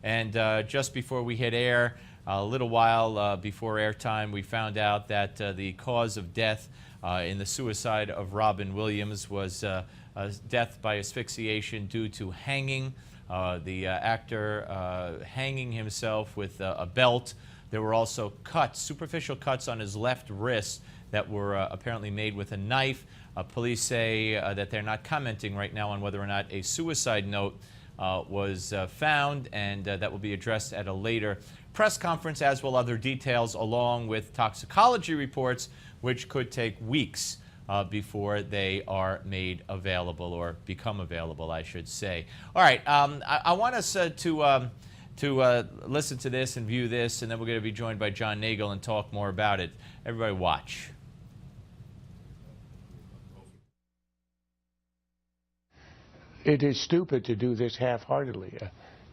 And just before we hit air, a little while before airtime, we found out that the cause of death in the suicide of Robin Williams was death by asphyxiation due to hanging. The actor hanging himself with a belt. There were also cuts, superficial cuts on his left wrist that were apparently made with a knife. Police say that they're not commenting right now on whether or not a suicide note was found, and that will be addressed at a later press conference, as will other details, along with toxicology reports, which could take weeks before they are made available, or become available, I should say. All right, I want us to listen to this and view this, and then we're going to be joined by John Nagl and talk more about it. Everybody watch. It is stupid to do this half-heartedly.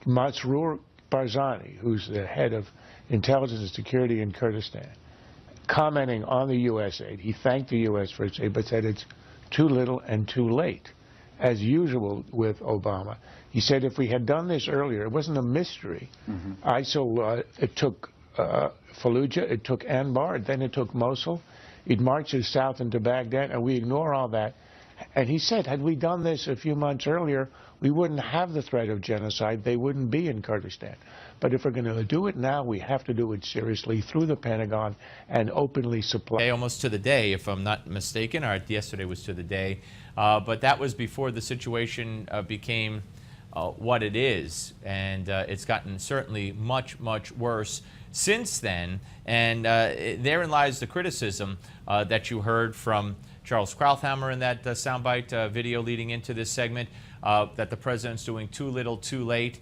Masroor Barzani, who's the head of intelligence and security in Kurdistan, commenting on the U.S. aid, he thanked the U.S. for its aid, but said it's too little and too late. As usual with Obama, he said if we had done this earlier, it wasn't a mystery. ISIL, it took Fallujah, it took Anbar, then it took Mosul. It marches south into Baghdad, and we ignore all that. And he said, had we done this a few months earlier, we wouldn't have the threat of genocide. They wouldn't be in Kurdistan. But if we're going to do it now, we have to do it seriously through the Pentagon and openly supply. Almost to the day, if I'm not mistaken. All right, yesterday was to the day. But that was before the situation became what it is. And it's gotten certainly much, much worse since then. And therein lies the criticism that you heard from Charles Krauthammer in that soundbite video leading into this segment, that the president's doing too little, too late.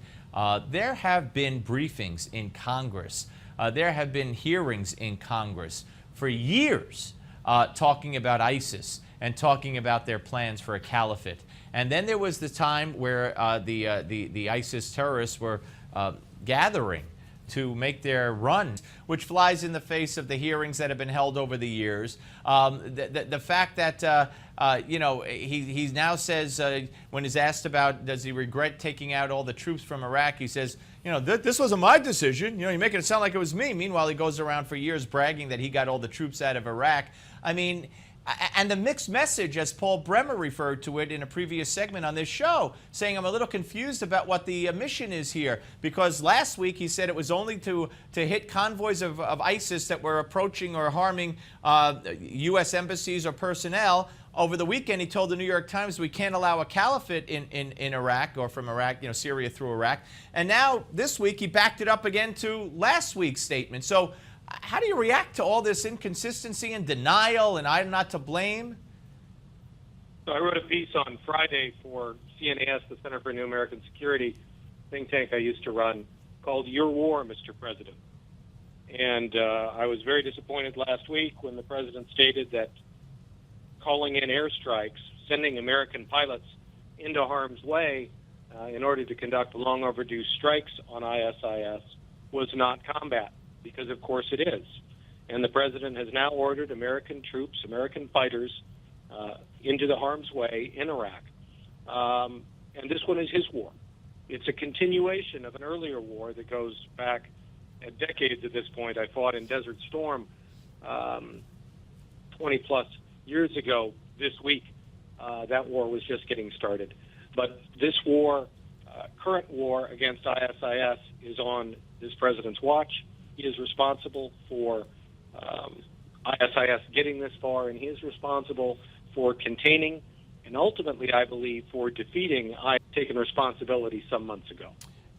There have been briefings in Congress. There have been hearings in Congress for years talking about ISIS and talking about their plans for a caliphate. And then there was the time where the ISIS terrorists were gathering to make their run, which flies in the face of the hearings that have been held over the years. The fact that, you know, he now says, when he's asked about does he regret taking out all the troops from Iraq, he says, you know, this wasn't my decision. You know, you're making it sound like it was me. Meanwhile, he goes around for years bragging that he got all the troops out of Iraq. I mean, and the mixed message, as Paul Bremer referred to it in a previous segment on this show, saying I'm a little confused about what the mission is here, because last week he said it was only to hit convoys of ISIS that were approaching or harming U.S. embassies or personnel. Over the weekend, he told the New York Times we can't allow a caliphate in Iraq, or from Iraq, you know, Syria through Iraq. And now this week he backed it up again to last week's statement. So how do you react to all this inconsistency and denial and I'm not to blame? So I wrote a piece on Friday for CNAS, the Center for New American Security, think tank I used to run, called Your War, Mr. President. And I was very disappointed last week when the president stated that calling in airstrikes, sending American pilots into harm's way in order to conduct long overdue strikes on ISIS was not combat. Because of course it is. And the president has now ordered American troops, American fighters, into the harm's way in Iraq. And this one is his war. It's a continuation of an earlier war that goes back decades at this point. I fought in Desert Storm 20 plus years ago this week. That war was just getting started. But this war, current war against ISIS, is on this president's watch. He is responsible for ISIS getting this far, and he is responsible for containing and ultimately, I believe, for defeating ISIS, taken responsibility some months ago.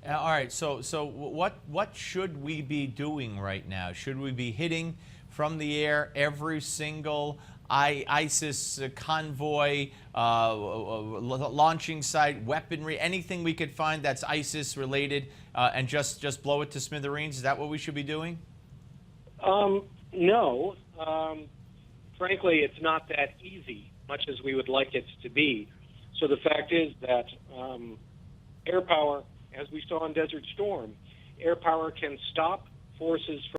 All right, so what should we be doing right now? Should we be hitting from the air every single ISIS convoy, launching site, weaponry, anything we could find that's ISIS related, and just blow it to smithereens? Is that what we should be doing? No. Frankly, it's not that easy, much as we would like it to be. So the fact is that air power, as we saw in Desert Storm, air power can stop forces from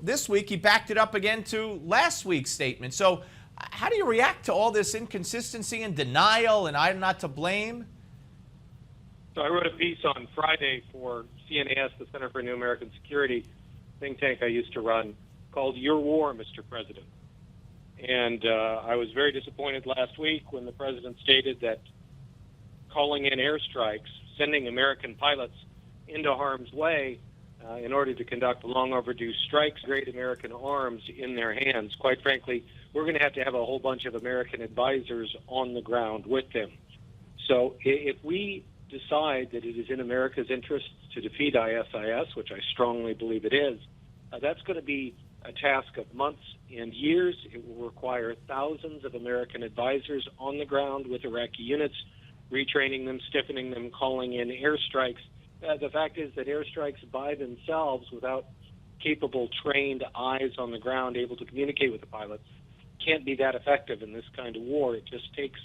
this week he backed it up again to last week's statement. So how do you react to all this inconsistency and denial and I'm not to blame? So I wrote a piece on Friday for CNAS, the Center for New American Security think tank I used to run, called Your War, Mr. President. And I was very disappointed last week when the president stated that calling in airstrikes, sending American pilots into harm's way in order to conduct long overdue strikes, great American arms in their hands. Quite frankly, we're going to have a whole bunch of American advisors on the ground with them. So if we decide that it is in America's interest to defeat ISIS, which I strongly believe it is, that's going to be a task of months and years. It will require thousands of American advisors on the ground with Iraqi units, retraining them, stiffening them, calling in airstrikes. The fact is that airstrikes by themselves, without capable, trained eyes on the ground able to communicate with the pilots, can't be that effective in this kind of war. It just takes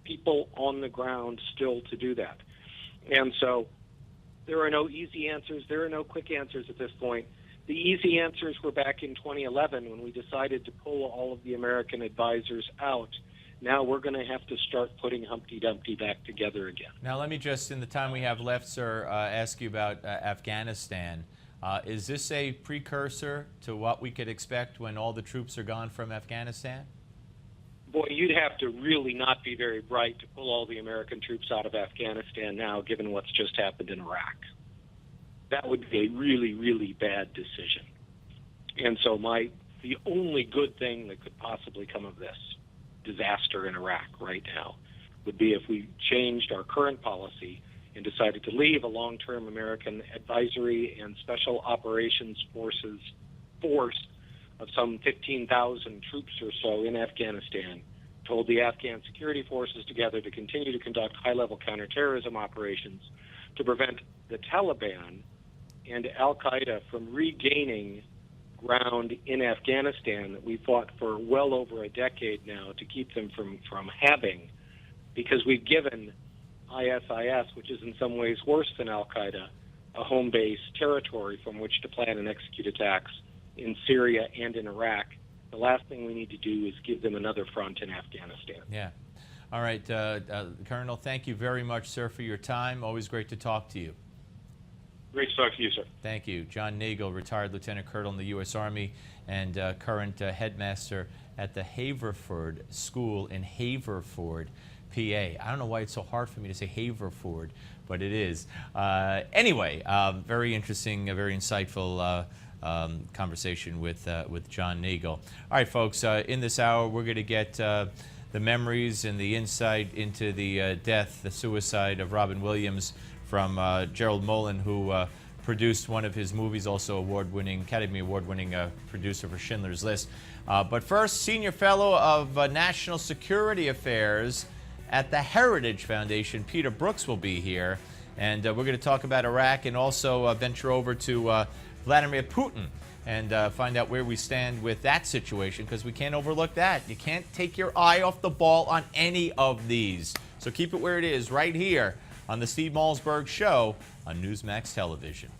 people on the ground still to do that. And so there are no easy answers. There are no quick answers at this point. The easy answers were back in 2011 when we decided to pull all of the American advisors out. Now we're going to have to start putting Humpty Dumpty back together again. Now let me just, in the time we have left, sir, ask you about Afghanistan. Is this a precursor to what we could expect when all the troops are gone from Afghanistan? Boy, you'd have to really not be very bright to pull all the American troops out of Afghanistan now, given what's just happened in Iraq. That would be a really, really bad decision. And so the only good thing that could possibly come of this disaster in Iraq right now would be if we changed our current policy and decided to leave a long-term American advisory and special operations force of some 15,000 troops or so in Afghanistan, told the Afghan security forces together to continue to conduct high-level counterterrorism operations to prevent the Taliban and al-Qaeda from regaining ground in Afghanistan that we fought for well over a decade now to keep them from having, because we've given ISIS, which is in some ways worse than al-Qaeda, a home base territory from which to plan and execute attacks in Syria and in Iraq. The last thing we need to do is give them another front in Afghanistan. Yeah. All right, Colonel, thank you very much, sir, for your time. Always great to talk to you. Great to talk to you, sir. Thank you. John Nagl, retired Lieutenant Colonel in the U.S. Army and current headmaster at the Haverford School in Haverford, PA. I don't know why it's so hard for me to say Haverford, but it is. Anyway, very interesting, very insightful conversation with John Nagl. All right, folks, in this hour, we're going to get the memories and the insight into the death, the suicide of Robin Williams from Gerald Mullen, who produced one of his movies, also award-winning, Academy Award-winning producer for Schindler's List. But first, Senior Fellow of National Security Affairs at the Heritage Foundation, Peter Brooks, will be here. And we're going to talk about Iraq and also venture over to Vladimir Putin and find out where we stand with that situation, because we can't overlook that. You can't take your eye off the ball on any of these. So keep it where it is, right here on the Steve Malzberg Show on Newsmax Television.